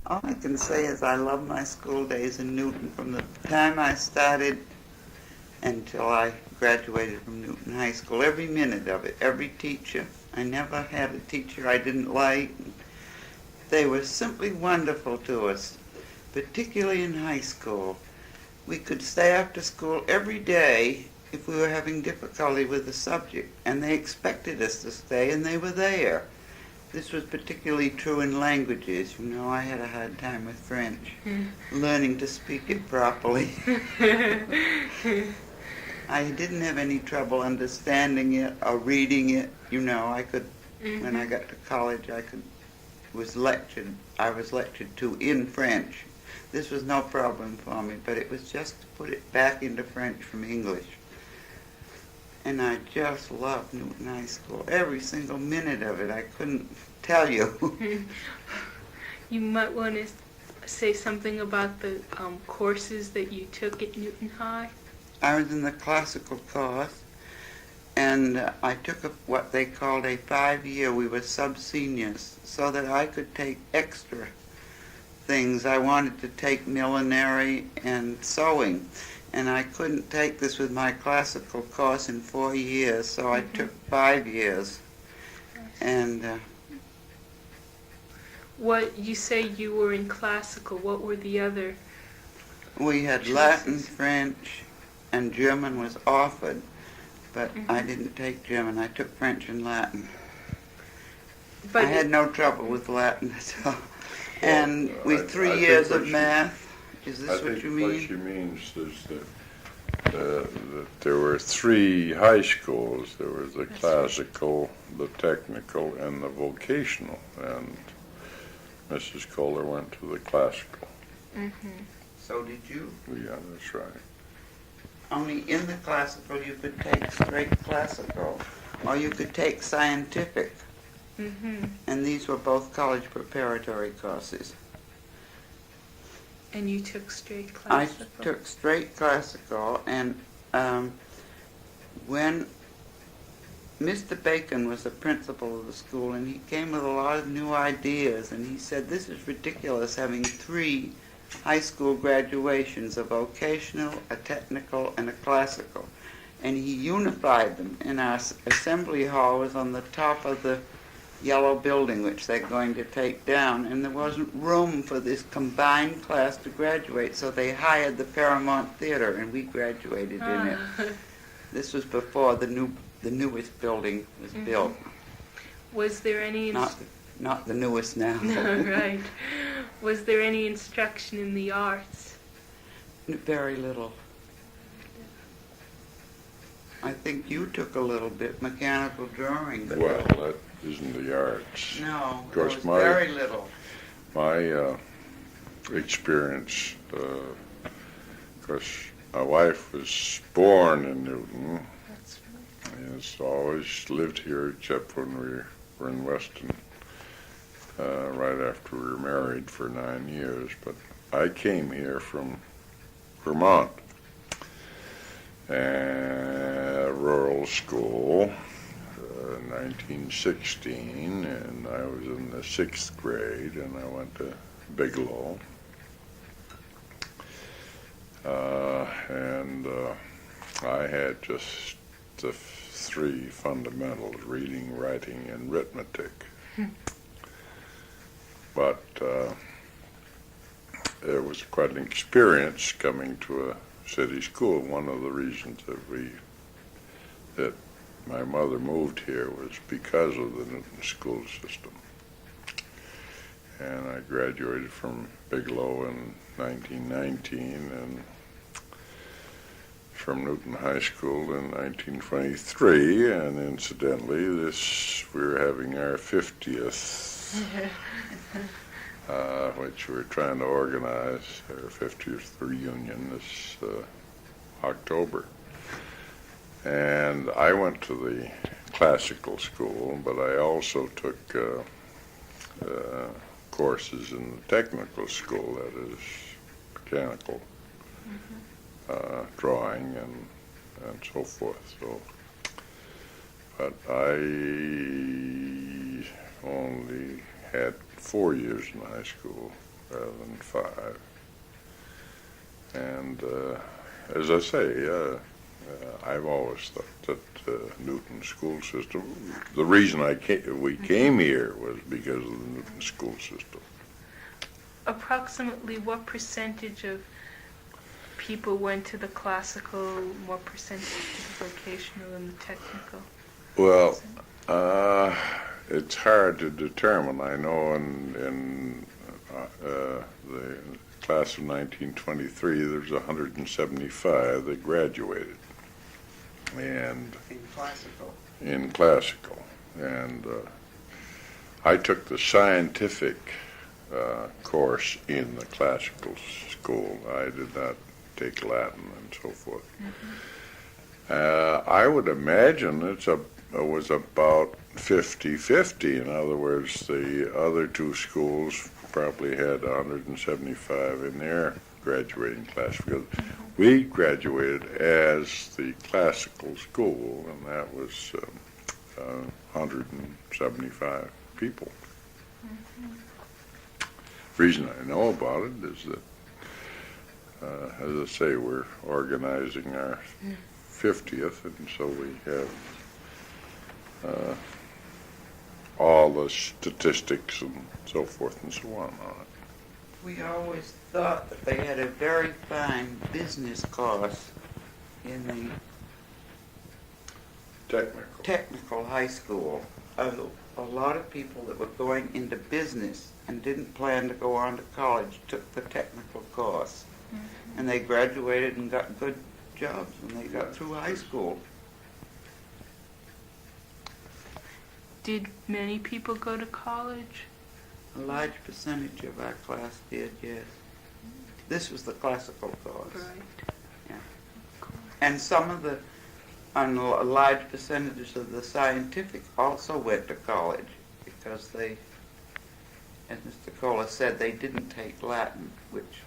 All I can say is I love my school days in Newton from the time I started until I graduated from Newton High School. Every minute of it, every teacher. I never had a teacher I didn't like. They were simply wonderful to us, particularly in high school. We could stay after school every day if we were having difficulty with the subject, and they expected us to stay, and they were there. This was particularly true in languages. You know, I had a hard time with French, learning to speak it properly. I didn't have any trouble understanding it or reading it. You know, I could, when I got to college, I was lectured to in French. This was no problem for me, but it was just to put it back into French from English. And I just loved Newton High School. Every single minute of it, I couldn't tell you. You might want to say something about the courses that you took at Newton High. I was in the classical course, and I took what they called a 5-year. We were sub-seniors, so that I could take extra things. I wanted to take millinery and sewing, and I couldn't take this with my classical course in 4 years, so I took 5 years. And what you say you were in classical? What were the other? We had choices? Latin, French, and German was offered, but I didn't take German. I took French and Latin. But I had no trouble with Latin at all. And with 3 years of math. Is this what you mean? What she means is that there were 3 high schools. There was the classical, the technical, and the vocational. And Mrs. Kohler went to the classical. So did you? Yeah, that's right. Only in the classical you could take straight classical, or you could take scientific. And these were both college preparatory courses. And you took straight classical? I took straight classical, and when Mr. Bacon was the principal of the school, and he came with a lot of new ideas, and he said, this is ridiculous having 3 high school graduations, a vocational, a technical, and a classical. And he unified them. And our assembly hall was on the top of the yellow building, which they're going to take down, and there wasn't room for this combined class to graduate, so they hired the Paramount Theater, and we graduated in it. This was before the newest building was built. Was there any... Not the newest now. No, right. Was there any instruction in the arts? Very little. I think you took a little bit, mechanical drawing. But well, that isn't the arts. No, of course, very little. My experience, of course, my wife was born in Newton. That's right. And has always lived here, except when we were in Weston, right after we were married for 9 years. But I came here from Vermont, rural school, 1916, and I was in the 6th grade, and I went to Bigelow. And I had just the 3 fundamentals: reading, writing, and arithmetic. But it was quite an experience coming to a city school. One of the reasons that my mother moved here was because of the Newton school system. And I graduated from Bigelow in 1919 and from Newton High School in 1923. And incidentally, we were having our 50th, which we're trying to organize, our 50th reunion this October. And I went to the classical school, but I also took courses in the technical school, that is mechanical drawing and so forth. So, but I only had 4 years in high school, rather than 5. And as I say, I've always thought that Newton school system, the reason we came here was because of the Newton school system. Approximately what percentage of people went to the classical, what percentage to the vocational and the technical? Well, it's hard to determine. I know in the class of 1923, there's 175 that graduated, and in classical, and I took the scientific course in the classical school. I did not take Latin and so forth. I would imagine it was about 50-50. In other words, the other two schools probably had 175 in their graduating class, because we graduated as the classical school, and that was 175 people. The reason I know about it is that, as I say, we're organizing our 50th, and so we have all the statistics and so forth and so on it. We always thought that they had a very fine business course in the technical high school. A lot of people that were going into business and didn't plan to go on to college took the technical course. And they graduated and got good jobs when they got through high school. Did many people go to college? A large percentage of our class did, yes. This was the classical course. Right. Yeah. And a large percentage of the scientific also went to college, because they, as Mr. Kohler said, they didn't take Latin, which,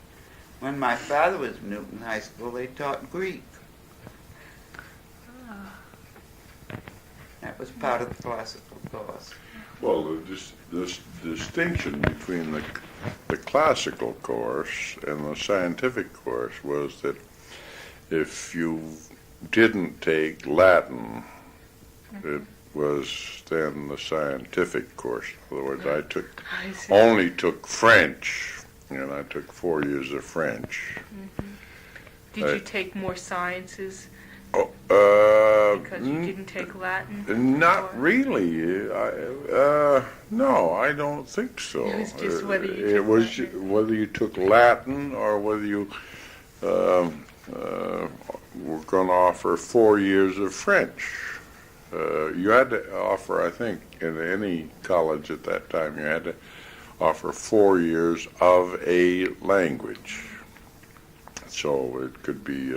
when my father was in Newton High School, they taught Greek. That was part of the classical course. Well, this distinction between the classical course and the scientific course was that if you didn't take Latin, it was then the scientific course. In other words, I only took French, and I took 4 years of French. Did you take more sciences Oh, because you didn't take Latin? Not really. No, I don't think so. It was just whether you took It was Latin. whether you took Latin or whether you were going to offer 4 years of French. You had to offer, I think, in any college at that time, you had to offer 4 years of a language. So it could be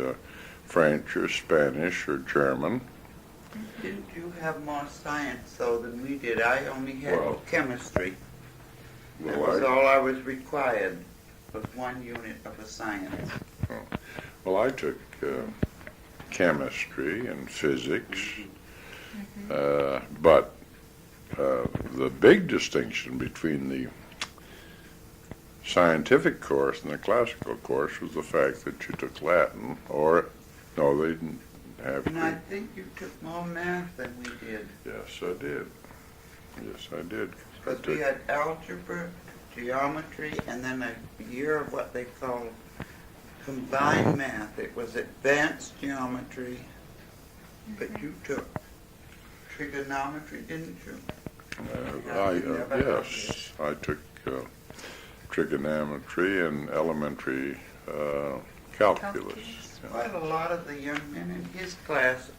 French or Spanish or German. Didn't you have more science, though, than we did? I only had chemistry. That was all I was required, was 1 unit of a science. Well, I took chemistry and physics, but the big distinction between the scientific course and the classical course was the fact that you took Latin, or no, they didn't have. And I think you took more math than we did. Yes, I did. Yes, I did. Because we had algebra, geometry, and then a year of what they call combined math. It was advanced geometry, but you took trigonometry, didn't you? Yes, I took trigonometry and elementary calculus. Quite a lot of the young men in his class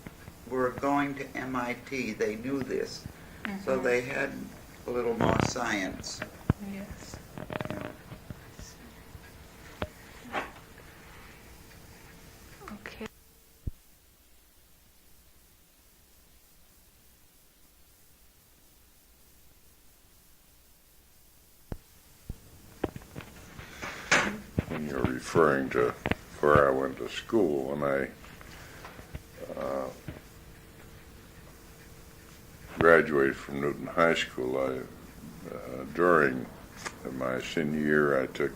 were going to MIT. They knew this, so they had a little more science. Yes. Okay. When you're referring to where I went to school, when I graduated from Newton High School, during in my senior year, I took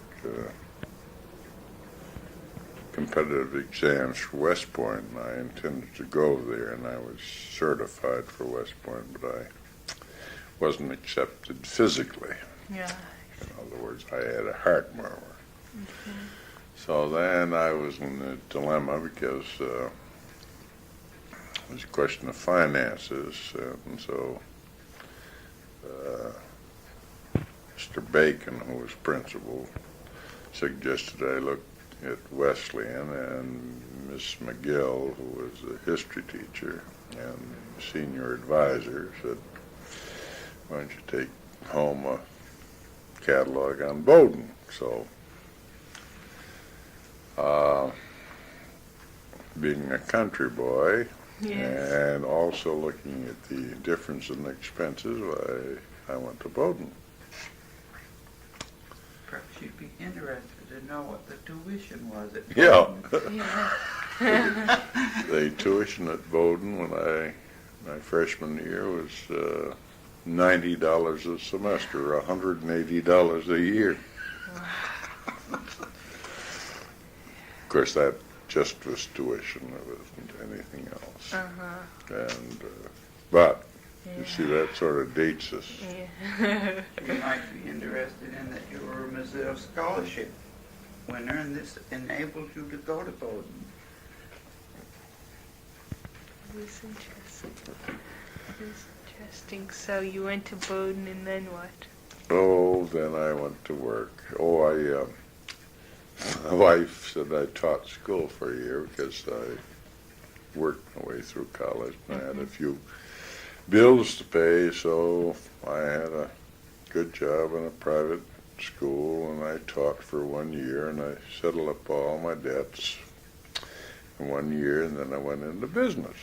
competitive exams for West Point, and I intended to go there, and I was certified for West Point, but I wasn't accepted physically. Yeah. In other words, I had a heart murmur. So then I was in a dilemma because it was a question of finances, and so Mr. Bacon, who was principal, suggested I look at Wesleyan, and Miss McGill, who was a history teacher and senior advisor, said, why don't you take home a catalog on Bowdoin? So being a country boy, Yes. and also looking at the difference in expenses, I went to Bowdoin. Perhaps you'd be interested to know what the tuition was at Yeah. Bowdoin. Yeah. The tuition at Bowdoin when my freshman year was $90 a semester, $180 a year. Of course, that just was tuition. There wasn't anything else. And but you see, that sort of dates us. Yeah. You might be interested in that you were a Missouri scholarship winner, and this enabled you to go to Bowdoin. It was interesting. It was interesting. So you went to Bowdoin, and then what? Oh, then I went to work. Oh, my wife said I taught school for a year because I worked my way through college and I had a few bills to pay, so I had a good job in a private school, and I taught for 1 year, and I settled up all my debts in 1 year, and then I went into business.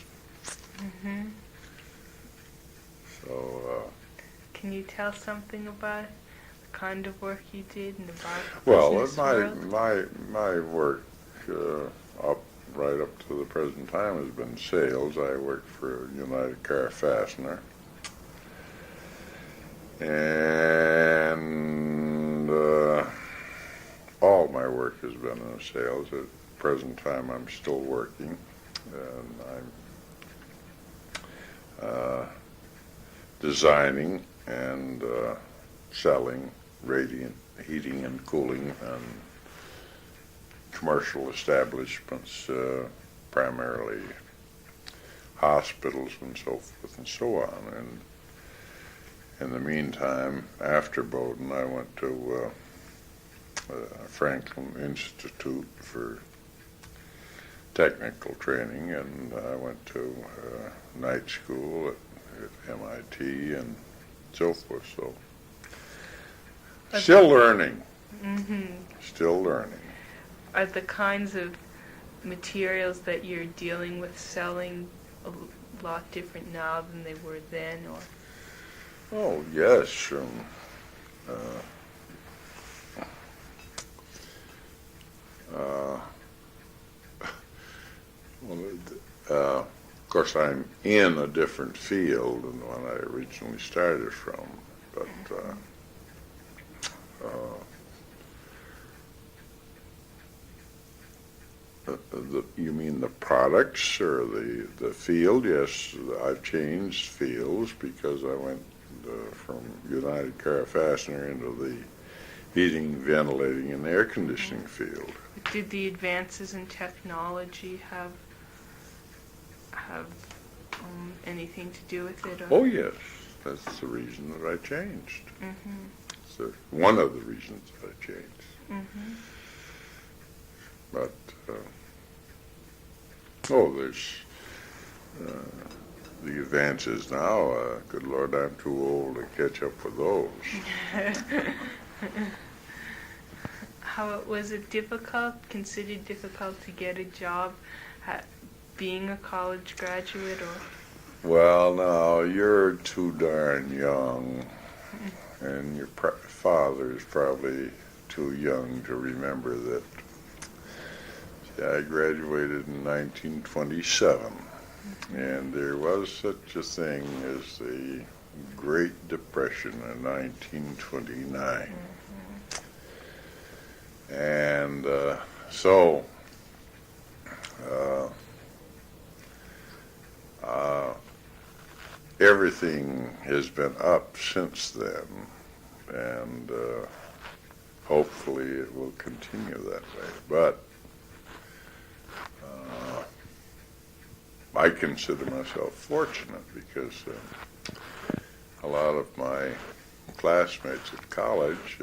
So Can you tell something about the kind of work you did and about the well, business world? my work right up to the present time has been sales. I worked for United Car Fastener, and all my work has been in sales. At the present time, I'm still working, and I'm designing and selling radiant heating and cooling and commercial establishments, primarily hospitals and so forth and so on. And in the meantime, after Bowdoin, I went to Franklin Institute for technical training, and I went to night school at MIT and so forth. So still learning. Still learning. Are the kinds of materials that you're dealing with selling a lot different now than they were then, or? Oh, yes. Of course, I'm in a different field than the one I originally started from, but you mean the products or the field? Yes, I've changed fields because I went from United Car Fastener into the heating, ventilating, and air conditioning field. Did the advances in technology have anything to do with it? Or? Oh, yes. That's the reason that I changed. So one of the reasons that I changed. But, there's the advances now. Good Lord, I'm too old to catch up with those. How was it considered difficult to get a job being a college graduate, or? Well, now, you're too darn young, and your father's probably too young to remember that. I graduated in 1927, and there was such a thing as the Great Depression in 1929. So, everything has been up since then, and hopefully it will continue that way. But I consider myself fortunate because a lot of my classmates at college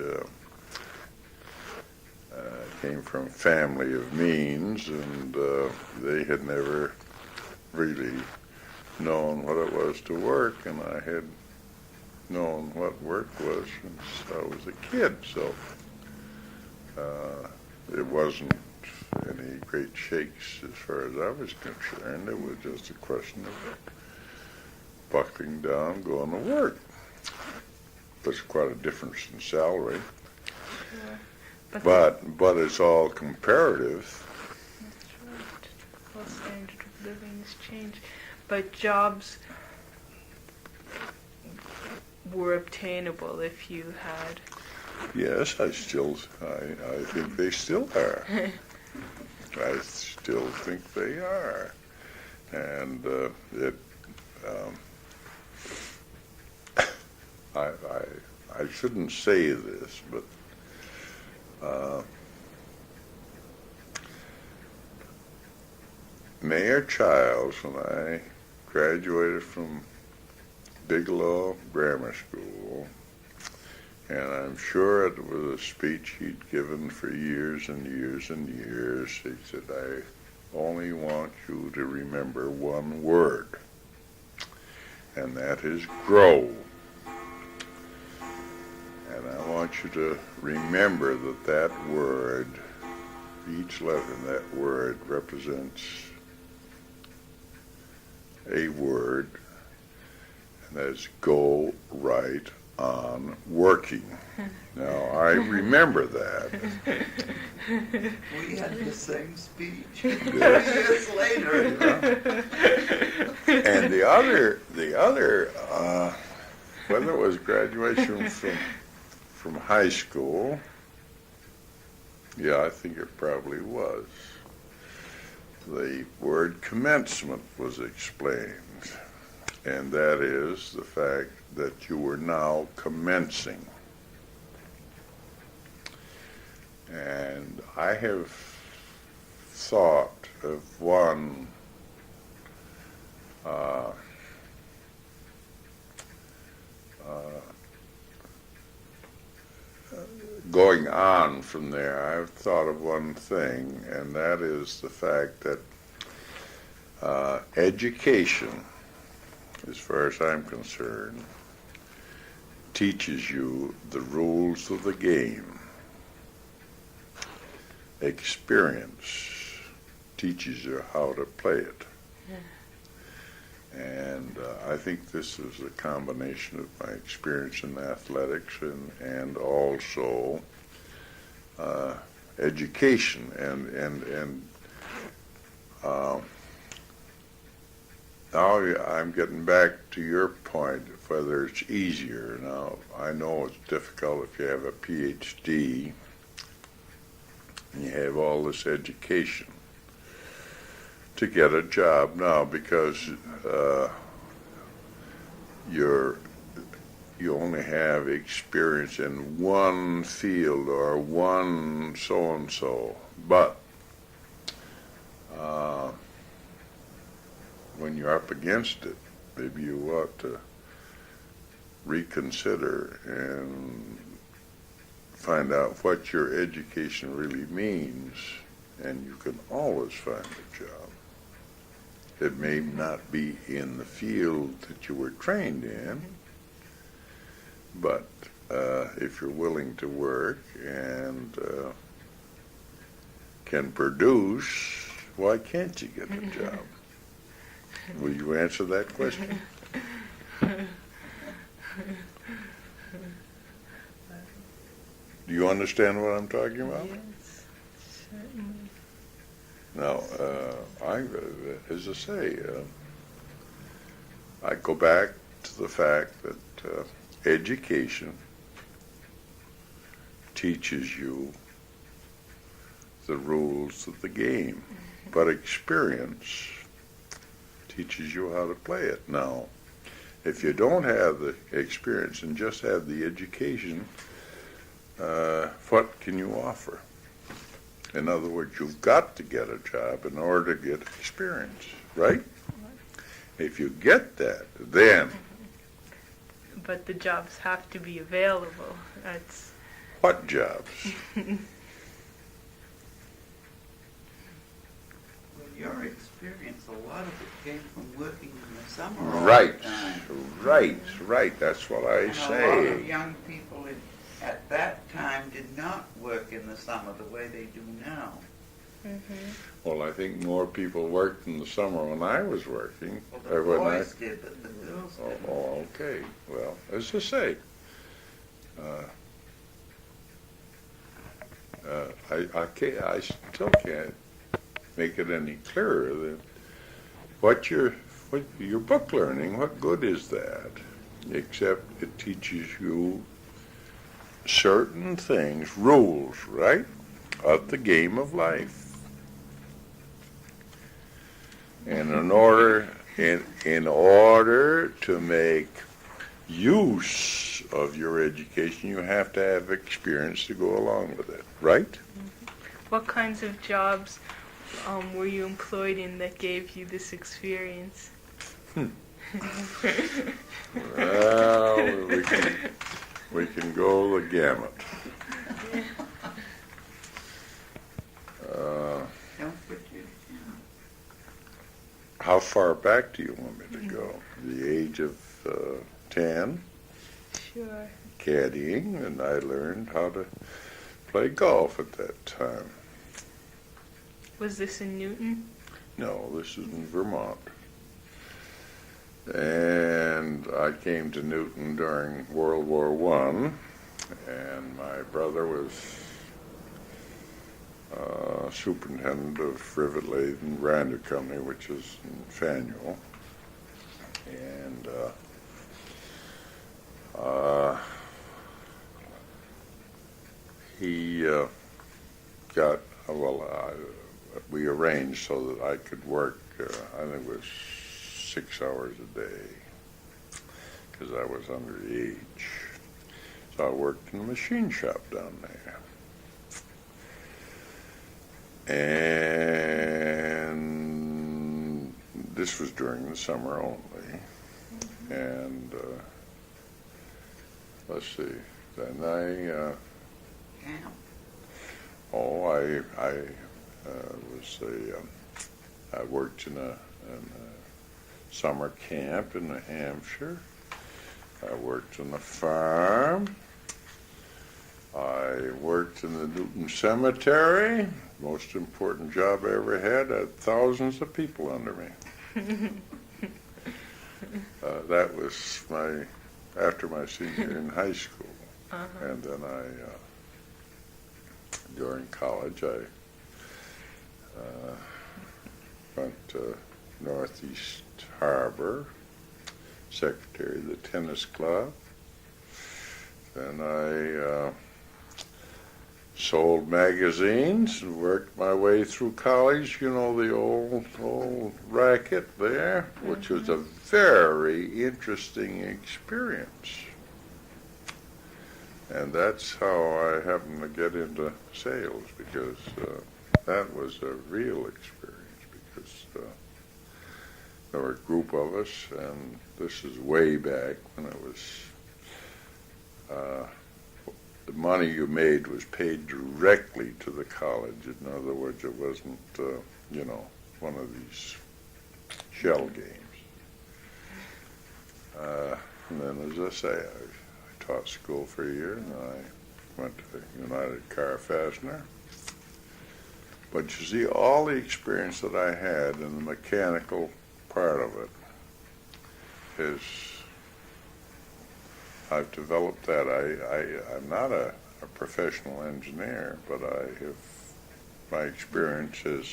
came from family of means, and they had never really known what it was to work, and I had known what work was since I was a kid, so it wasn't any great shakes as far as I was concerned. It was just a question of buckling down, going to work. There's quite a difference in salary. Sure. But it's all comparative. That's right. Well, standard of living has changed. But jobs were obtainable if you had. Yes, I think they still are. I still think they are. And I shouldn't say this, but Mayor Childs, when I graduated from Bigelow Grammar School, and I'm sure it was a speech he'd given for years and years and years, he said, I only want you to remember one word, and that is grow. And I want you to remember that that word, each letter in that word represents a word, and that is go right on working. Now, I remember that. We had the same speech Yes. years later. And the other, whether it was graduation from high school, yeah, I think it probably was, the word commencement was explained, and that is the fact that you were now commencing. And I have thought of one going on from there. I've thought of one thing, and that is the fact that education, as far as I'm concerned, teaches you the rules of the game. Experience teaches you how to play it. And I think this is a combination of my experience in athletics and also education. And now I'm getting back to your point, whether it's easier. Now, I know it's difficult if you have a PhD and you have all this education to get a job now, because you only have experience in one field or one so-and-so. But when you're up against it, maybe you ought to reconsider and find out what your education really means, and you can always find a job. It may not be in the field that you were trained in, but if you're willing to work and can produce, why can't you get a job? Will you answer that question? Do you understand what I'm talking about? Yes, certainly. Now, as I say, I go back to the fact that education teaches you the rules of the game, but experience teaches you how to play it. Now, if you don't have the experience and just have the education, what can you offer? In other words, you've got to get a job in order to get experience, right? If you get that, then... But the jobs have to be available. That's... What jobs? Your experience, a lot of it came from working in the summer Right, all the time. right. That's what I And say. a lot of young people at that time did not work in the summer the way they do now. Well, I think more people worked in the summer when I was working. Well, the boys did, but the girls didn't. Oh, okay. Well, as I say, I still can't make it any clearer that what your book learning, what good is that? Except it teaches you certain things, rules, right, of the game of life. And in order to make use of your education, you have to have experience to go along with it, right? What kinds of jobs were you employed in that gave you this experience? Well, we can go the gamut. Don't put your... How far back do you want me to go? The age of 10? Sure. Caddying, and I learned how to play golf at that time. Was this in Newton? No, this is in Vermont. And I came to Newton during World War I, and my brother was superintendent of Rivet Lathe and Grinder Company, which is in Faneuil. And he got, we arranged so that I could work, I think it was 6 hours a day, because I was under the age. So I worked in a machine shop down there. And this was during the summer only. And let's see, then Camp. I worked in a summer camp in New Hampshire. I worked on a farm. I worked in the Newton Cemetery. Most important job I ever had. I had thousands of people under me. That was after my senior year in high school. And then during college, I went to Northeast Harbor, secretary of the tennis club. Then I sold magazines and worked my way through college, you know, the old racket there, which was a very interesting experience. And that's how I happened to get into sales, because that was a real experience, because there were a group of us, and this is way back when it was, the money you made was paid directly to the college. In other words, it wasn't, one of these shell games. And then, as I say, I taught school for a year, and I went to United Car Fastener. But you see, all the experience that I had in the mechanical part of it is, I've developed that. I'm not a professional engineer, but my experience has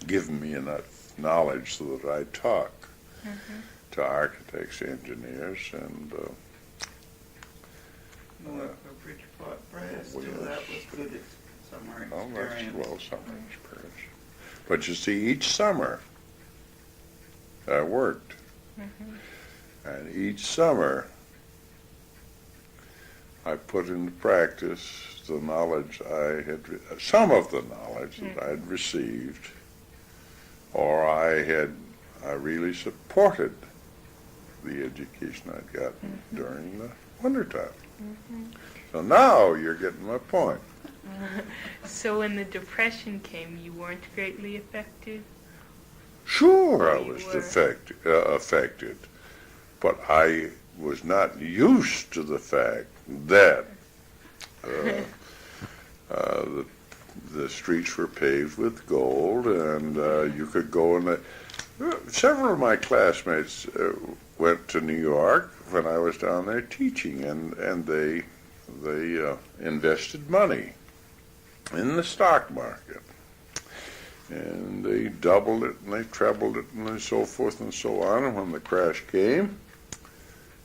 given me enough knowledge so that I talk to architects, engineers, and You work for Bridgeport good summer Oh, that's, experience. well, summer experience. But you see, each summer I worked. And each summer I put into practice the knowledge some of the knowledge that I'd received, or I really supported the education I'd gotten during the wintertime. So now you're getting my point. So when the Depression came, you weren't greatly affected? Sure, I You was were. affected, but I was not used to the fact that the streets were paved with gold, and you could go in the. Several of my classmates went to New York when I was down there teaching, and they invested money in the stock market. And they doubled it, and they trebled it, and so forth and so on. And when the crash came,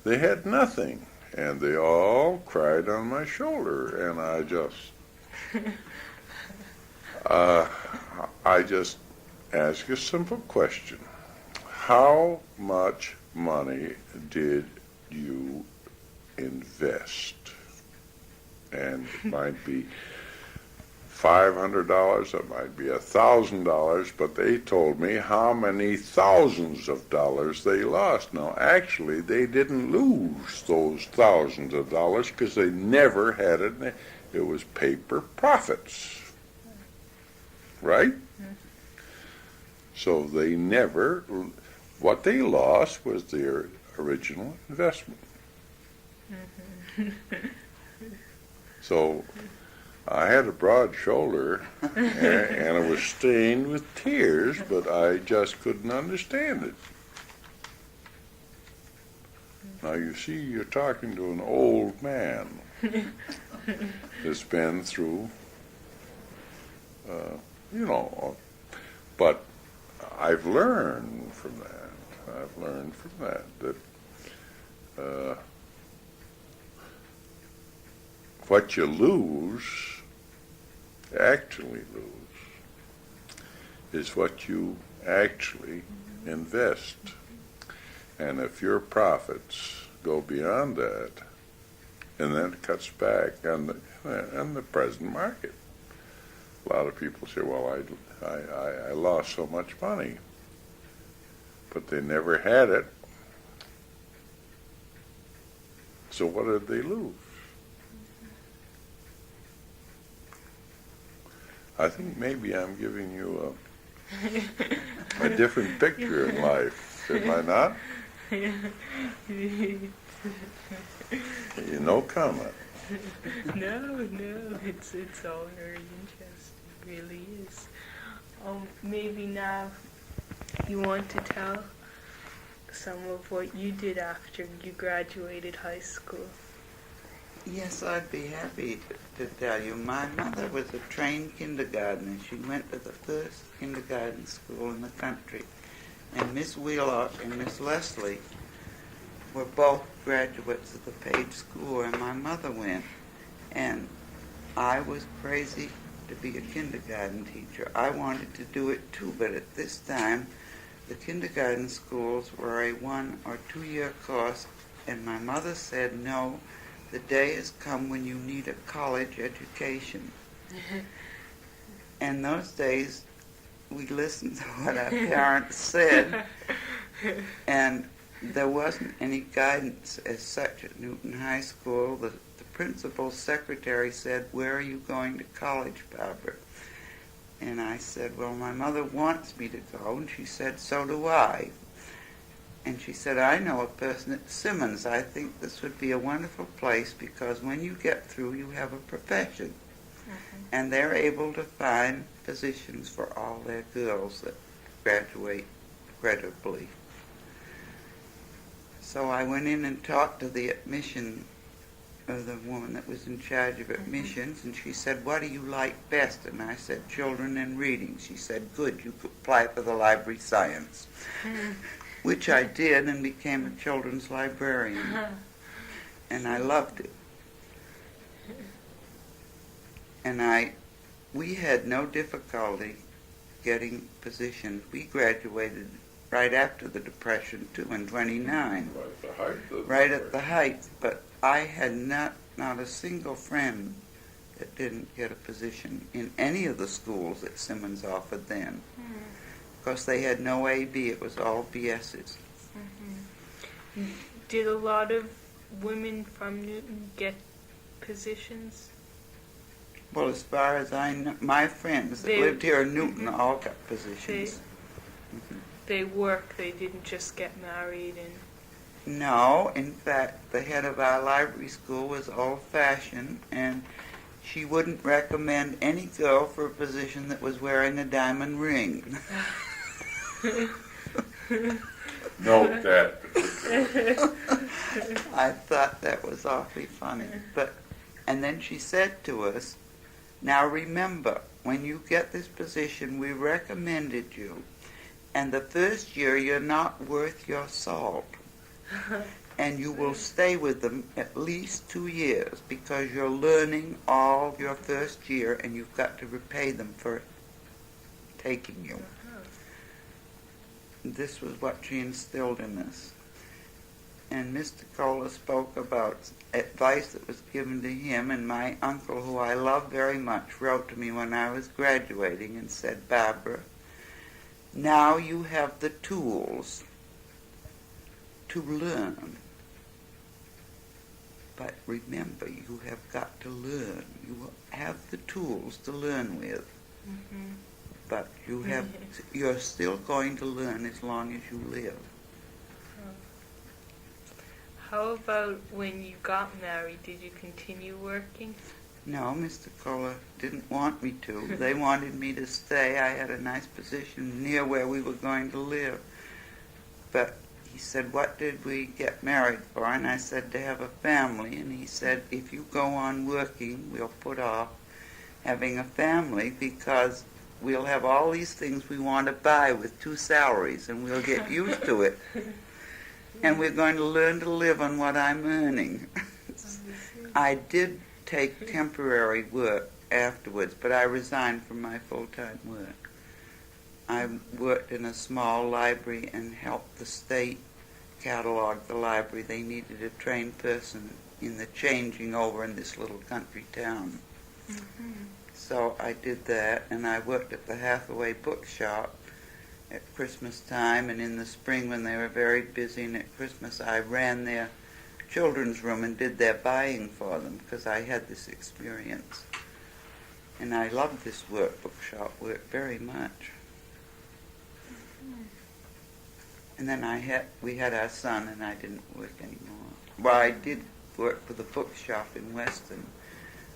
they had nothing. And they all cried on my shoulder. And I just asked a simple question. How much money did you invest? And it might be $500, it might be $1,000, but they told me how many thousands of dollars they lost. Now, actually, they didn't lose those thousands of dollars because they never had it. It was paper profits, right? So they never, what they lost was their original investment. So I had a broad shoulder, and it was stained with tears, but I just couldn't understand it. Now, you see, you're talking to an old man that's been through, but I've learned from that. That what you actually lose, is what you actually invest. And if your profits go beyond that, and then it cuts back on the present market. A lot of people say, well, I lost so much money, but they never had it. So what did they lose? I think maybe I'm giving you a different picture in life, am I not? No comment. No, it's all very interesting. It really is. Maybe now you want to tell some of what you did after you graduated high school. Yes, I'd be happy to tell you. My mother was a trained kindergartner. She went to the first kindergarten school in the country. And Miss Wheelock and Miss Leslie were both graduates of the Page School, and my mother went. And I was crazy to be a kindergarten teacher. I wanted to do it too, but at this time, the kindergarten schools were a 1 or 2 year course, and my mother said, no, the day has come when you need a college education. And those days, we listened to what our parents said, and there wasn't any guidance as such at Newton High School. The principal's secretary said, where are you going to college, Barbara? And I said, well, my mother wants me to go, and she said, so do I. And she said, I know a person at Simmons. I think this would be a wonderful place because when you get through, you have a profession. And they're able to find positions for all their girls that graduate creditably. So I went in and talked to the admission of the woman that was in charge of admissions, and she said, what do you like best? And I said, children and reading. She said, good, you could apply for the library science. Which I did and became a children's librarian. And I loved it. And we had no difficulty getting positions. We graduated right after the Depression, too, in 29. Right at the height of the Right at the height. But I had not a single friend that didn't get a position in any of the schools that Simmons offered then. Because they had no A.B., it was all B.S.s. Did a lot of women from Newton get positions? Well, as far as I know, my friends that lived here in Newton all got positions. They work, they didn't just get married and... No, in fact, the head of our library school was old-fashioned, and she wouldn't recommend any girl for a position that was wearing a diamond ring. Note that. I thought that was awfully funny. And then she said to us, now remember, when you get this position, we recommended you, and the first year you're not worth your salt. And you will stay with them at least 2 years because you're learning all your first year and you've got to repay them for taking you. This was what she instilled in us. And Mr. Kohler spoke about advice that was given to him, and my uncle, who I love very much, wrote to me when I was graduating and said, Barbara, now you have the tools to learn. But remember, you have got to learn. You have the tools to learn with. But you're still going to learn as long as you live. How about when you got married? Did you continue working? No, Mr. Kohler didn't want me to. They wanted me to stay. I had a nice position near where we were going to live. But he said, what did we get married for? And I said, to have a family. And he said, if you go on working, we'll put off having a family because we'll have all these things we want to buy with 2 salaries, and we'll get used to it. And we're going to learn to live on what I'm earning. I did take temporary work afterwards, but I resigned from my full-time work. I worked in a small library and helped the state catalog the library. They needed a trained person in the changing over in this little country town. So I did that, and I worked at the Hathaway Bookshop at Christmas time, and in the spring when they were very busy, and at Christmas I ran their children's room and did their buying for them because I had this experience. And I loved this bookshop work very much. And then we had our son, and I didn't work anymore. Well, I did work for the bookshop in Weston.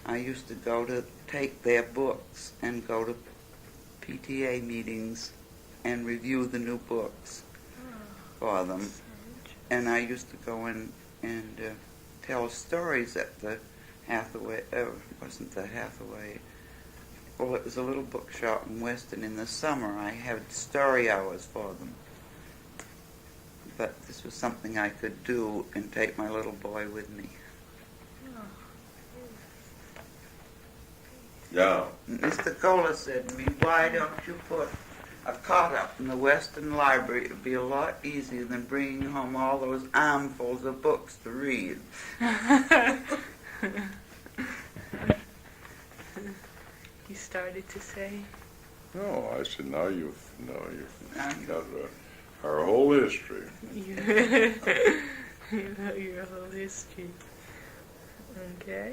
I used to go to take their books and go to PTA meetings and review the new books for them. And I used to go in and tell stories at the Hathaway, it wasn't the Hathaway, well, it was a little bookshop in Weston. In the summer I had story hours for them. But this was something I could do and take my little boy with me. Yeah. Mr. Kohler said to me, why don't you put a cot up in the Western Library? It would be a lot easier than bringing home all those armfuls of books to read. You started to say? No, I said, now you've got our whole history. You know your whole history. Okay.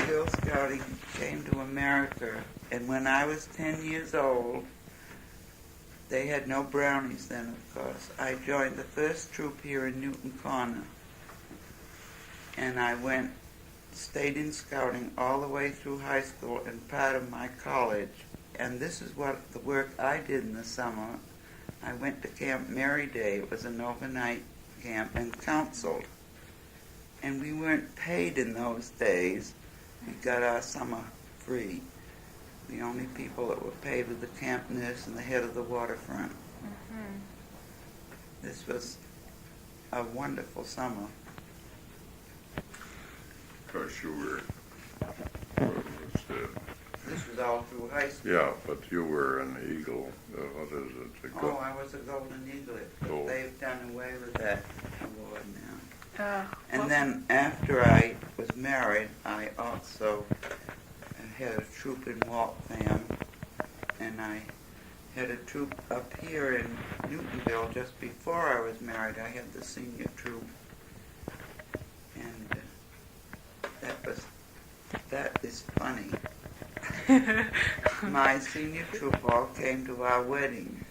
Girl Scouting came to America, and when I was 10 years old, they had no brownies then, of course. I joined the first troop here in Newton Corner, and I stayed in scouting all the way through high school and part of my college. And this is what the work I did in the summer. I went to Camp Mary Day. It was an overnight camp, and counseled. And we weren't paid in those days. We got our summer free. The only people that were paid were the camp nurse and the head of the waterfront. This was a wonderful summer. Of course, you were, what was that? This was all through high school. Yeah, but you were an eagle. What is it? Oh, I was a Golden Eaglet, but Oh. they've done away with that award now. And Well, then after I was married, I also had a troop in Waltham, and I had a troop up here in Newtonville just before I was married. I had the senior troop, and that is funny. My senior troop all came to our wedding,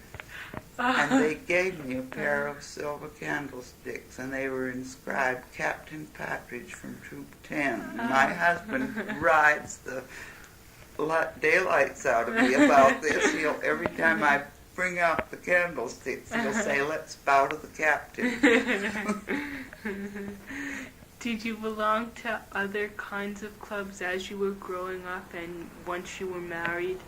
and they gave me a pair of silver candlesticks, and they were inscribed Captain Partridge from Troop 10. And my husband rides the daylights out of me about this. Every time I bring out the candlesticks, he'll say, "Let's bow to the captain." Did you belong to other kinds of clubs as you were growing up and once you were married?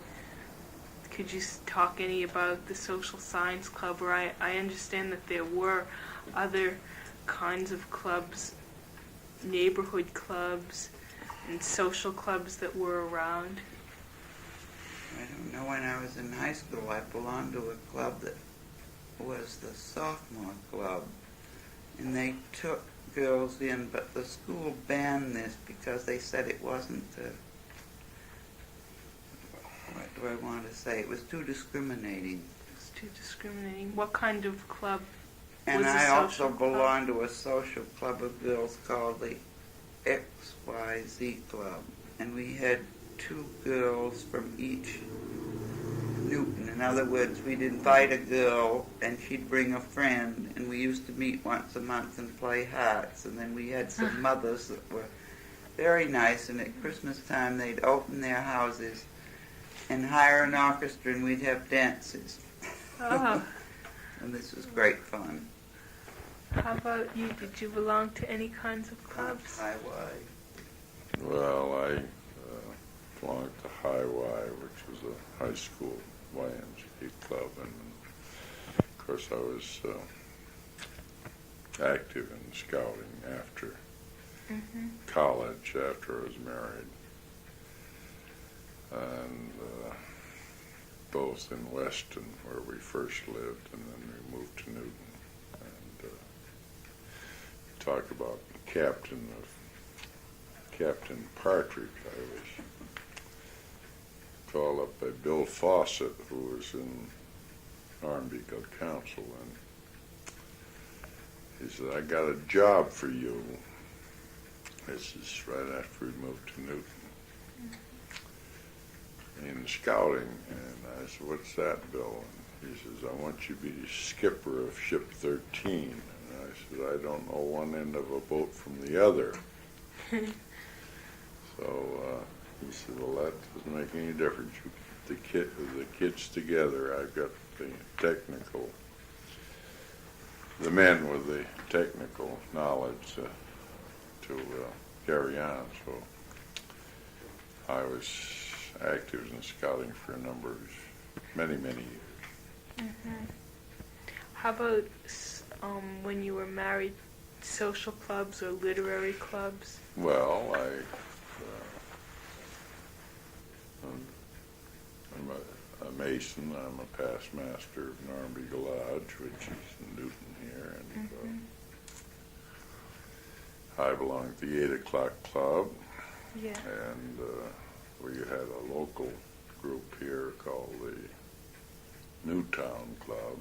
Could you talk any about the social science club? Or I understand that there were other kinds of clubs, neighborhood clubs and social clubs that were around. I don't know, when I was in high school, I belonged to a club that was the sophomore club, and they took girls in, but the school banned this because they said it wasn't, what do I want to say, it was too discriminating. It's too discriminating. What kind of club? And Was a I also social club? belonged to a social club of girls called the XYZ Club, and we had 2 girls from each Newton. In other words, we'd invite a girl and she'd bring a friend, and we used to meet once a month and play hearts. And then we had some mothers that were very nice, and at Christmas time they'd open their houses and hire an orchestra, and we'd have dances. Oh. And this was great fun. How about you? Did you belong to any kinds of clubs? I was. Well, I belonged to High Y, which was a high school YMCA club, and of course I was active in scouting after college, after I was married, and both in Weston, where we first lived, and then we moved to Newton. And talk about Captain Partridge. I was called up by Bill Fawcett, who was in Armbigel Council, and he said, "I got a job for you." This is right after we moved to Newton. In scouting, and I said, "What's that, Bill?" And he says, "I want you to be skipper of ship 13. And I said, "I don't know one end of a boat from the other." So he said, "Well, that doesn't make any difference. You keep the kids together. I've got the men with the technical knowledge to carry on." So I was active in scouting for many years. How about when you were married, social clubs or literary clubs? Well, I'm a Mason. I'm a past master of Armbigel Lodge, which is in Newton here, and I belong to the 8 o'clock club. Yeah. And we had a local group here called the Newtown Club.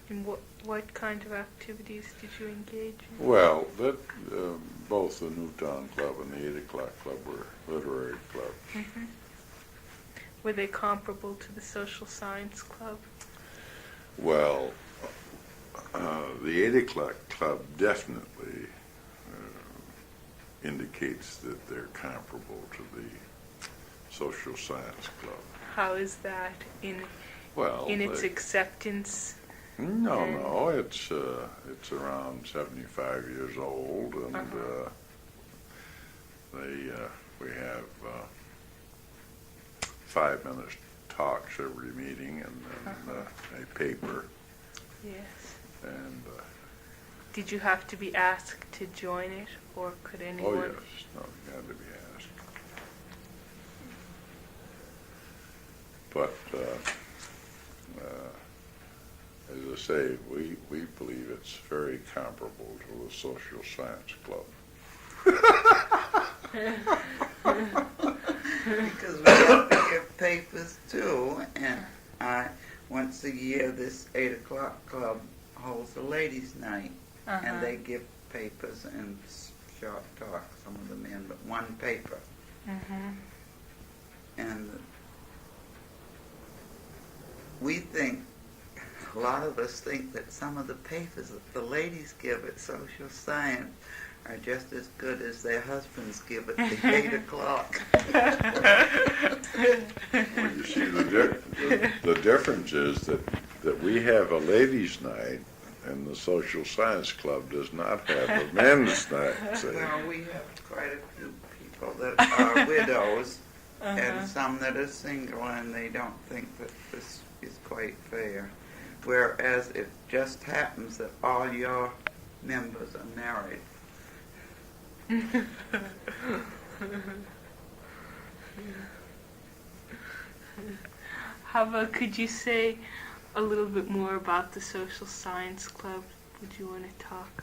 And what kind of activities did you engage in? Well, both the Newtown Club and the 8 o'clock club were literary clubs. Were they comparable to the social science club? Well, the 8 o'clock club definitely indicates that they're comparable to the social science club. How is that in its acceptance? No, it's around 75 years old, and we have 5-minute talks every meeting, and then a paper. Yes. And Did you have to be asked to join it, or could anyone? oh yes, no, you had to be asked. But as I say, we believe it's very comparable to the social science club. Because we have to give papers too, and once a year this 8 o'clock club holds a ladies' night, and they give papers and short talk, some of the men, but one paper. And we think, a lot of us think that some of the papers that the ladies give at social science are just as good as their husbands give at the 8 o'clock. Well, you see, the difference is that we have a ladies' night, and the social science club does not have a men's night. See? Well, we have quite a few people that are widows, and some that are single, and they don't think that this is quite fair. Whereas it just happens that all your members are married. How about, could you say a little bit more about the social science club? Would you want to talk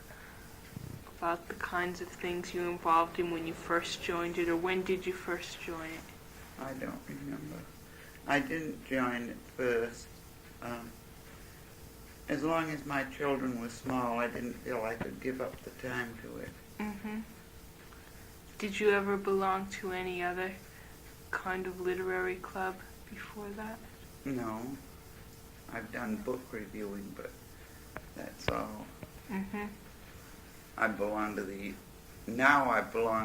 about the kinds of things you were involved in when you first joined it, or when did you first join it? I don't remember. I didn't join it first. As long as my children were small, I didn't feel I could give up the time to it. Did you ever belong to any other kind of literary club before that? No. I've done book reviewing, but that's all. I belong to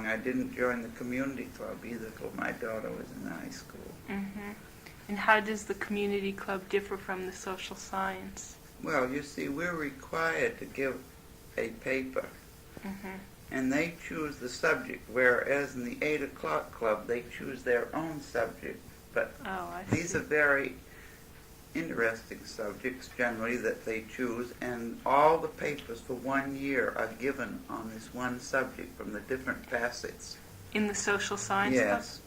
I didn't join the community club either till my daughter was in high school. And how does the community club differ from the social science? Well, you see, we're required to give a paper, and they choose the subject, whereas in the 8 o'clock club, they choose their own subject. But these are very interesting subjects, generally, that they choose, and all the papers for 1 year are given on this one subject from the different facets. In the social science club? Yes.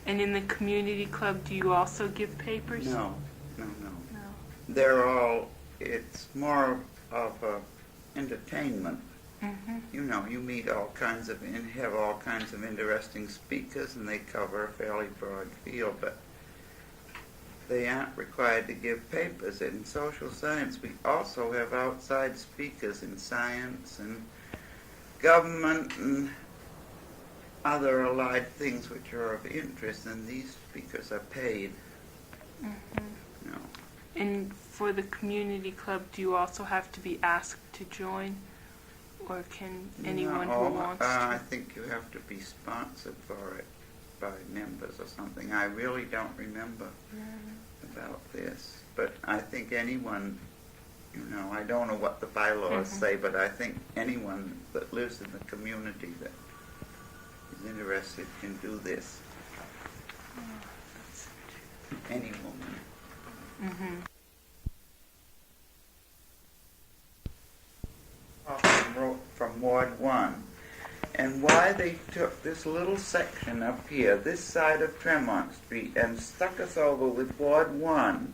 And in the community club, do you also give papers? No. They're all, it's more of a entertainment. You know, you meet have all kinds of interesting speakers, and they cover a fairly broad field, but they aren't required to give papers. In social science, we also have outside speakers in science and government and other allied things which are of interest, and these speakers are paid. No. And for the community club, do you also have to be asked to join? Or can anyone who wants to? I think you have to be sponsored for it by members or something. I really don't remember about this. But I think anyone, I don't know what the bylaws say, but I think anyone that lives in the community that is interested can do this. Any woman. Wrote from Ward 1, and why they took this little section up here, this side of Tremont Street, and stuck us over with Ward 1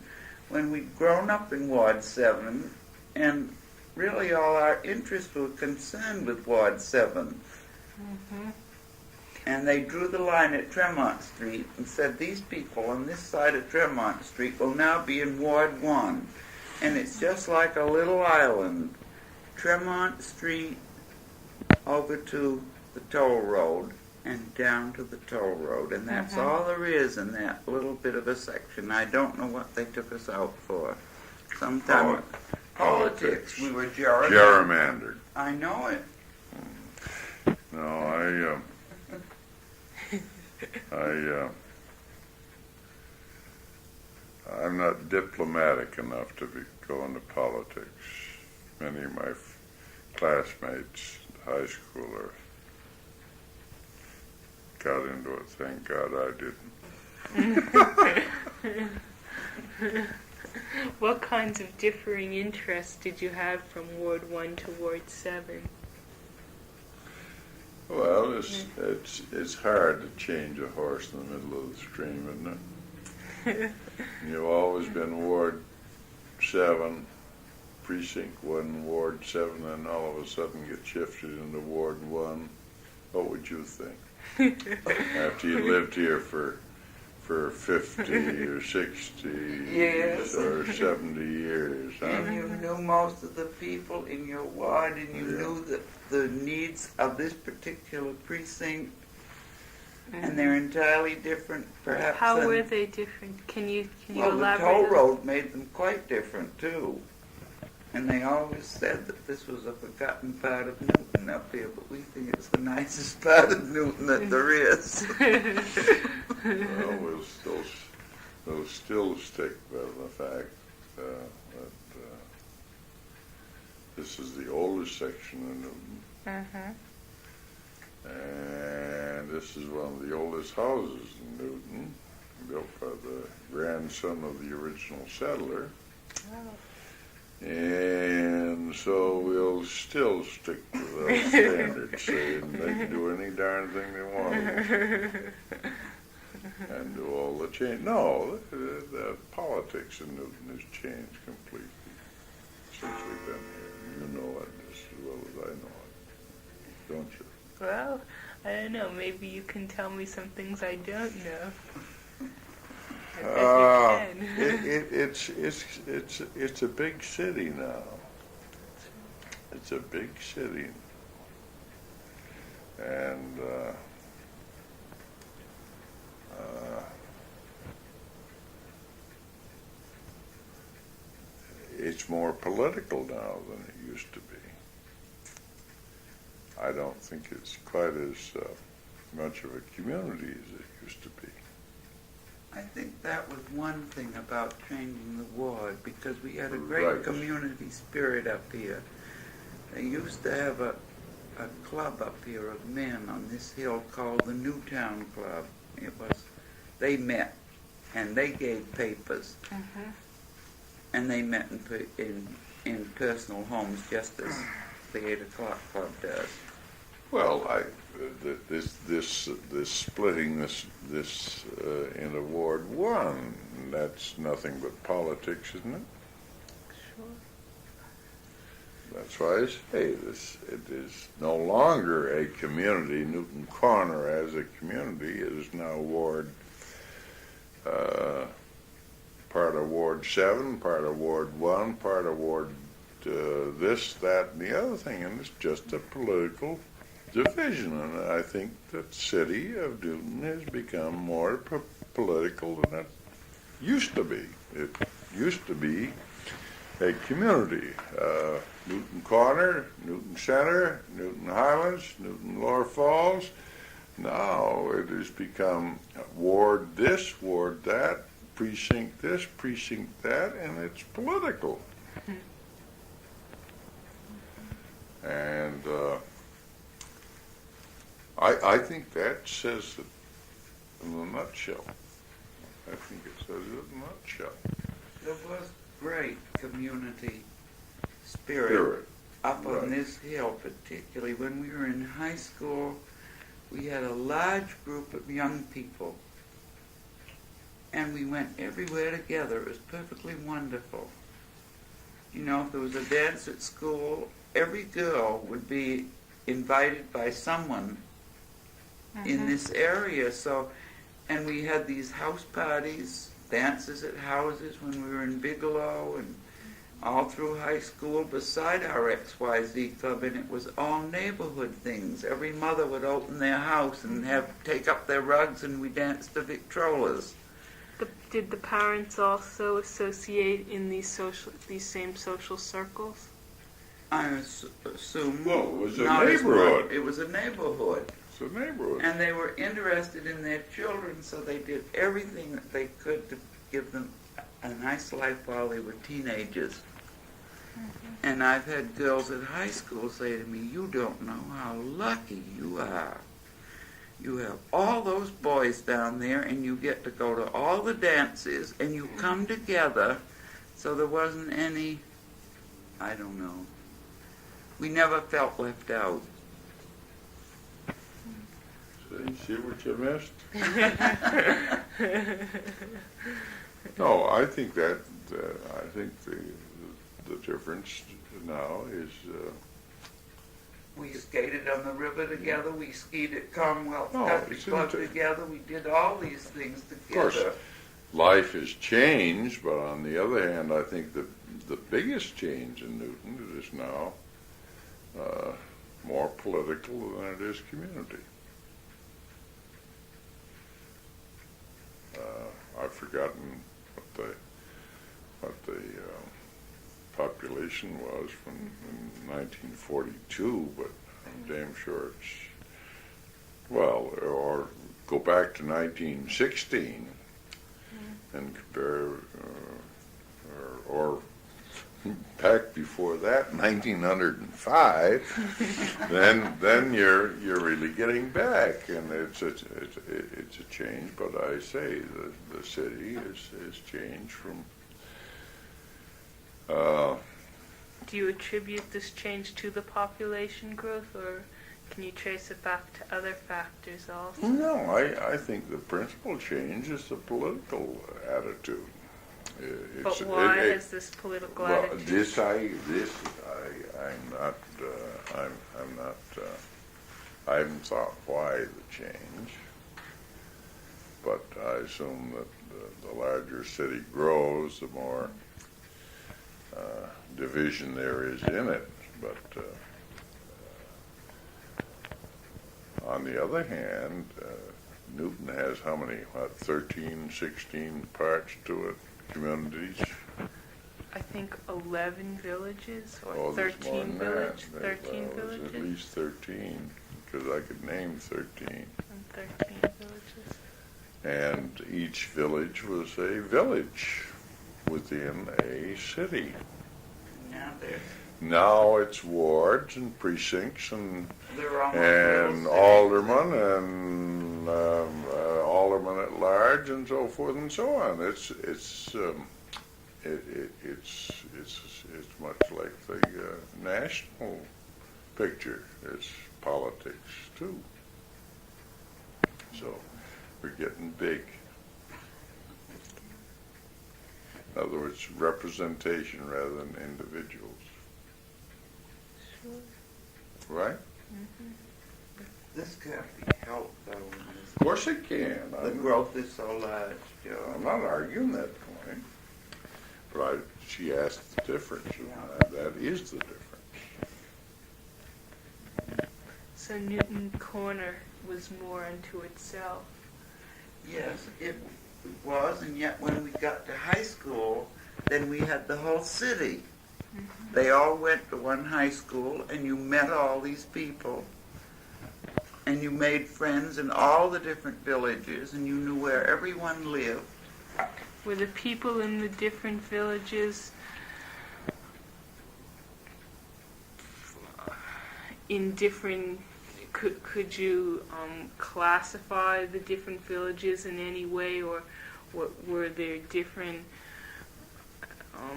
when we'd grown up in Ward 7, and really all our interests were concerned with Ward 7. And they drew the line at Tremont Street and said these people on this side of Tremont Street will now be in Ward 1. And it's just like a little island. Tremont Street over to the toll road and down to the toll road, and that's all there is in that little bit of a section. I don't know what they took us out for. Sometimes politics. We were Gerrymandered. I know it. No, I'm not diplomatic enough to go into politics. Many of my classmates, high schoolers, got into it. Thank God I didn't. What kinds of differing interests did you have from Ward 1 to Ward 7? Well, it's hard to change a horse in the middle of the stream, isn't it? You've always been Ward 7, Precinct 1, Ward 7, and all of a sudden get shifted into Ward 1. What would you think? After you lived here for 50 or 60 Yes. or 70 years, huh? And you knew most of the people in your ward, and you knew the needs of this particular precinct, and they're entirely different, perhaps. How than- were they different? Can you Well, the elaborate? toll road made them quite different too. And they always said that this was a forgotten part of Newton up here, but we think it's the nicest part of Newton that there is. Well, we'll still stick with the fact that this is the oldest section of Newton, and this is one of the oldest houses in Newton, built by the grandson of the original settler. And so we'll still stick to those standards, saying they can do any darn thing they want and do all the change. No, the politics in Newton has changed completely since we've been here. You know it just as well as I know it, don't you? Well, I don't know. Maybe you can tell me some things I don't know. I bet you can. It's a big city now. It's a big city, and it's more political now than it used to be. I don't think it's quite as much of a community as it used to be. I think that was one thing about changing the ward, because we had a great Right. community spirit up here. They used to have a club up here of men on this hill called the Newtown Club. They met, and they gave papers, and they met in personal homes, just as the 8 o'clock club does. Well, this splitting this into Ward 1, that's nothing but politics, isn't it? Sure. That's why I say it is no longer a community. Newton Corner as a community is now Ward, part of Ward 7, part of Ward 1, part of Ward this, that, and the other thing, and it's just a political division. And I think that the city of Newton has become more political than it used to be. It used to be a community. Newton Corner, Newton Center, Newton Highlands, Newton Lower Falls. Now it has become ward this, ward that, precinct this, precinct that, and it's political. And I think that says it in a nutshell. I think it says it in a nutshell. There was great community spirit up on Right. this hill, particularly when we were in high school. We had a large group of young people, and we went everywhere together. It was perfectly wonderful. You know, if there was a dance at school, every girl would be invited by someone in this area. So, and we had these house parties, dances at houses when we were in Bigelow, and all through high school beside our XYZ club, and it was all neighborhood things. Every mother would open their house and take up their rugs, and we danced the Victrolas. Did the parents also associate in these same social circles? I assume. Well, it was a not as neighborhood. much. It was a neighborhood. It's a neighborhood. And they were interested in their children, so they did everything that they could to give them a nice life while they were teenagers. And I've had girls at high school say to me, "You don't know how lucky you are. You have all those boys down there, and you get to go to all the dances, and you come together So there wasn't any, I don't know. We never felt left out. See what you missed? No, I think that I think the difference now is We skated on the river together. We skied at Commonwealth No, Country it's Club inte- together. We did all these things course. together. life has changed, but on the other hand, I think the biggest change in Newton is now more political than it is community. I've forgotten what the population was from in 1942, but I'm damn sure it's, well, or go back to 1916 and compare, or back before that, 1905, then you're really getting back, and it's a change. But I say the city has changed from. Do you attribute this change to the population growth, or can you trace it back to other factors also? No, I think the principal change is the political attitude. But why has this political attitude? I haven't thought why the change, but I assume that the larger city grows, the more division there is in it. But on the other hand, Newton has how many, 13, 16 parts to it, communities? I think 11 villages or Oh, there's more 13 than that. 13 There's villages. at least 13, because I could name 13. And 13 villages. And each village was a village within a city. Now it's wards and precincts and They're almost and little aldermen and aldermen at large and so forth and so on. It's much like the national picture. It's politics too. So we're getting big. In other words, representation rather than individuals. Sure. Right? Mm-hmm. This can't be helped, though. Of course it can. The growth is so large, Joe. I'm not arguing that point. But she asked the difference. Yeah. That is the difference. So Newton Corner was more unto itself. Yes, it was, and yet when we got to high school, then we had the whole city. Mm-hmm. They all went to one high school, and you met all these people, and you made friends in all the different villages, and you knew where everyone lived. Were the people in the different villages in different, could you classify the different villages in any way, or were there different, I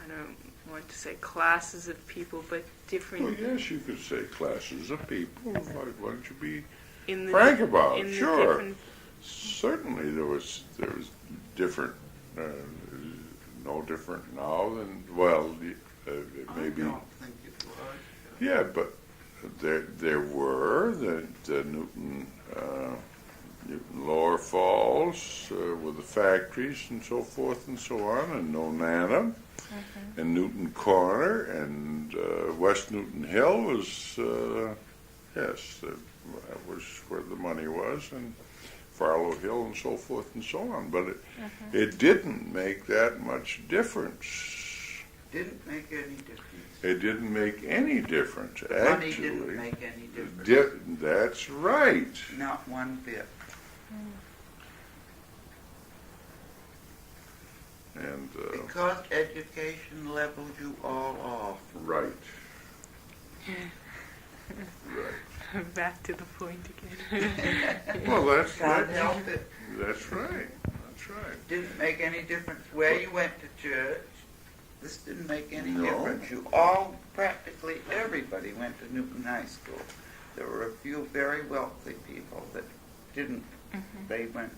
don't want to say classes of people, but different... Well, yes, you could say classes of people. Why don't you be in the frank about it? in the Sure. different... Certainly there was different, no different now than, well, maybe... I don't think it was. Yeah, but there were the Newton Lower Falls with the factories and so forth and so on, and Nonana, and Newton Corner, and West Newton Hill was, yes, that was where the money was, and Farlow Hill and so forth and so on. But it didn't make that much difference. Didn't make any difference. It didn't make any difference, actually. Money didn't make any difference. That's right. Not one bit. And Because education leveled you all off. right. Right. Back to the point again. Well, that's Can't help it. That's right. That's right. Didn't make any difference where you went to church. This didn't make any No. difference. Practically everybody went to Newton High School. There were a few very wealthy people that didn't. They went.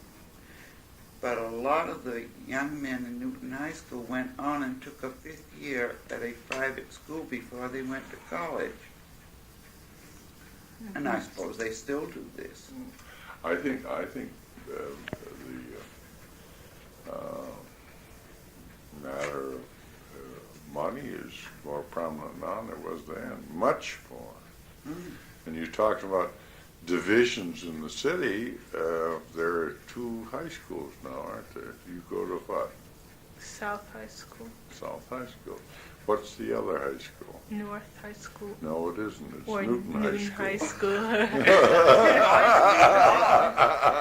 But a lot of the young men in Newton High School went on and took a 5th year at a private school before they went to college. And I suppose they still do this. I think the matter of money is more prominent now than it was then, much more. And you talked about divisions in the city. There are 2 high schools now, aren't there? You go to what? South High School, South High School. What's the other high school? North High School, No, it isn't. It's or Newton High School.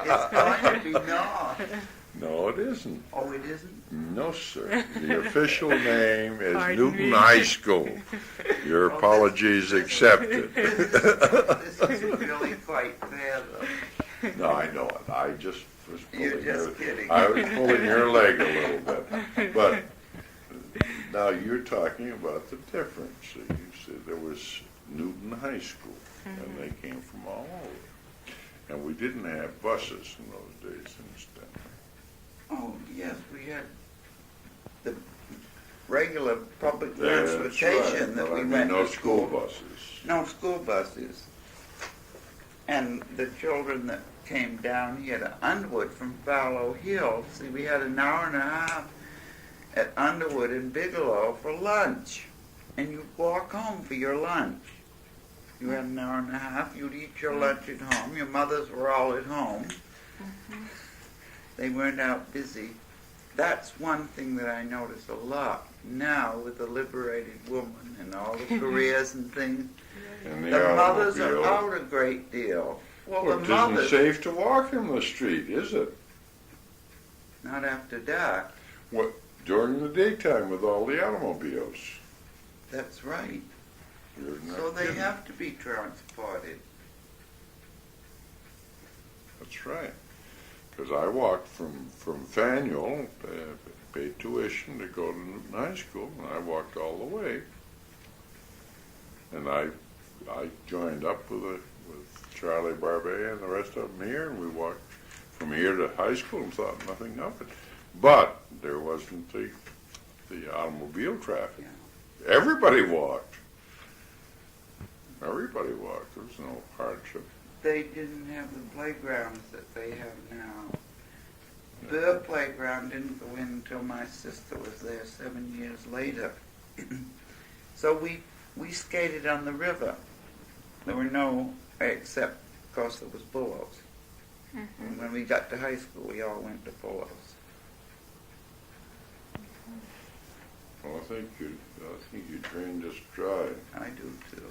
It's going to be not. No, it isn't. Oh, it isn't? No, sir. The official name is Pardon Newton me. High School. Your apologies accepted. This is really quite fair, though. No, I know it. I just was You're pulling just kidding. I was pulling your leg a little bit. But now you're talking about the difference. You said there was Newton High School, and they came from all over. And we didn't have buses in those days in Stanley. Oh, yes, we had the regular public That's transportation right, that but we I mean went no to school school. buses. No school buses. And the children that came down here to Underwood from Fallow Hill, see, we had an hour and a half at Underwood and Bigelow for lunch. And you'd walk home for your lunch. You had an hour and a half, you'd eat your lunch at home. Your mothers were all at home. They weren't out busy. That's one thing that I notice a lot now with the liberated woman and all the careers and things. And The mothers are automobile. out a great deal. Well, Well, the it isn't mothers, safe to walk in the street, is it? not after dark. What, during the daytime with all the automobiles? That's right. You're not So they kidding. have to be transported. That's right. Because I walked from Faneuil, paid tuition to go to Newton High School, and I walked all the way. And I joined up with Charlie Barbet and the rest of them here, and we walked from here to high school and thought nothing of it. But there wasn't the automobile traffic. Everybody walked. Everybody walked. There was no hardship. They didn't have the playgrounds that they have now. Their playground didn't go in until my sister was there 7 years later. So we skated on the river. There were no, except, of course, there was Bullows. And when we got to high school, we all went to Bullows. Well, I think you drained us dry. I do too.